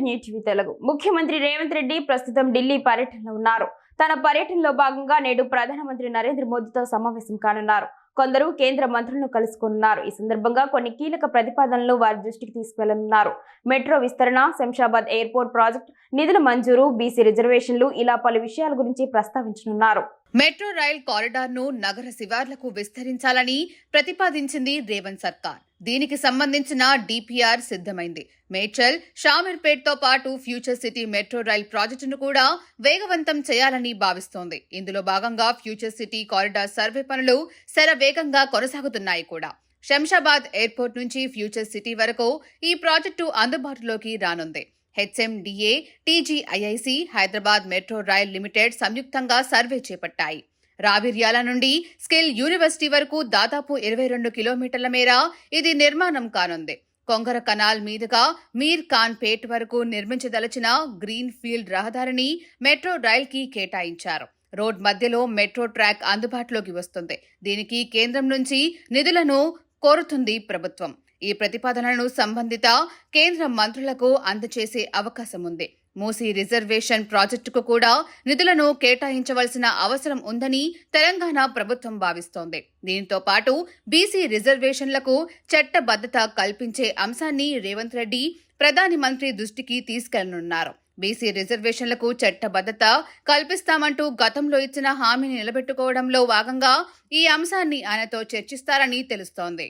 News TV Telugu. ముఖ్యమంత్రి రేవంత్ రెడ్డి ప్రస్తుతం ఢిల్లీ పర్యటనలో ఉన్నారు. తన పర్యటనలో భాగంగా నేడు ప్రధానమంత్రి నరేంద్ర మోదీతో సమావేశం కానున్నారు. కొందరు కేంద్ర మంత్రులను కలుసుకోనున్నారు. ఈ సందర్భంగా కొన్ని కీలక ప్రతిపాదనలు వారి దృష్టికి తీసుకెళ్లనున్నారు. మెట్రో విస్తరణ, శంషాబాద్ ఎయిర్పోర్ట్ ప్రాజెక్టు నిధుల మంజూరు, బీసీ రిజర్వేషన్లు ఇలా పలు విషయాల గురించి ప్రస్తావించనున్నారు. మెట్రో రైల్ కారిడార్ ను నగర శివార్లకు విస్తరించాలని ప్రతిపాదించింది రేవంత్ సర్కార్. దీనికి సంబంధించిన డిపిఆర్ సిద్ధమైంది. మేడ్చల్, షామీర్పేట్ తో పాటు ఫ్యూచర్ సిటీ మెట్రో రైల్ ప్రాజెక్టును కూడా వేగవంతం చేయాలని భావిస్తోంది. ఇందులో భాగంగా ఫ్యూచర్ సిటీ కారిడార్ సర్వే పనులు శరవేగంగా కొనసాగుతున్నాయి కూడా. శంషాబాద్ ఎయిర్పోర్ట్ నుంచి ఫ్యూచర్ సిటీ వరకు ఈ ప్రాజెక్టు అందుబాటులోకి రానుంది. HMDA, TGIIC, Hyderabad metro rail limited సంయుక్తంగా సర్వే చేపట్టాయి. రావిర్యాల నుండి స్కిల్ యూనివర్సిటీ వరకు దాదాపు 22 కిలోమీటర్ల మేర ఇది నిర్మాణం కానుంది. కొంగర కనాల్ మీదుగా మీర్ ఖాన్ పేట్ వరకు నిర్మించదలచిన గ్రీన్ ఫీల్డ్ రహదారిని మెట్రో రైల్ కి కేటాయించారు. రోడ్ మధ్యలో మెట్రో ట్రాక్ అందుబాటులోకి వస్తుంది. దీనికి కేంద్రం నుంచి నిధులను కోరుతుంది ప్రభుత్వం. ఈ ప్రతిపాదనలను సంబంధిత కేంద్ర మంత్రులకు అందజేసే అవకాశం ఉంది. మూసీ రిజర్వేషన్ ప్రాజెక్టుకు కూడా నిధులను కేటాయించవలసిన అవసరం ఉందని తెలంగాణ ప్రభుత్వం భావిస్తోంది. దీంతో పాటు బీసీ రిజర్వేషన్లకు చట్టబద్ధత కల్పించే అంశాన్ని రేవంత్ రెడ్డి ప్రధాని మంత్రి దృష్టికి తీసుకెళ్లనున్నారు. బీసీ రిజర్వేషన్లకు చట్టబద్ధత కల్పిస్తామంటూ గతంలో ఇచ్చిన హామీని నిలబెట్టుకోవడంలో భాగంగా ఈ అంశాన్ని ఆయనతో చర్చిస్తారని తెలుస్తోంది.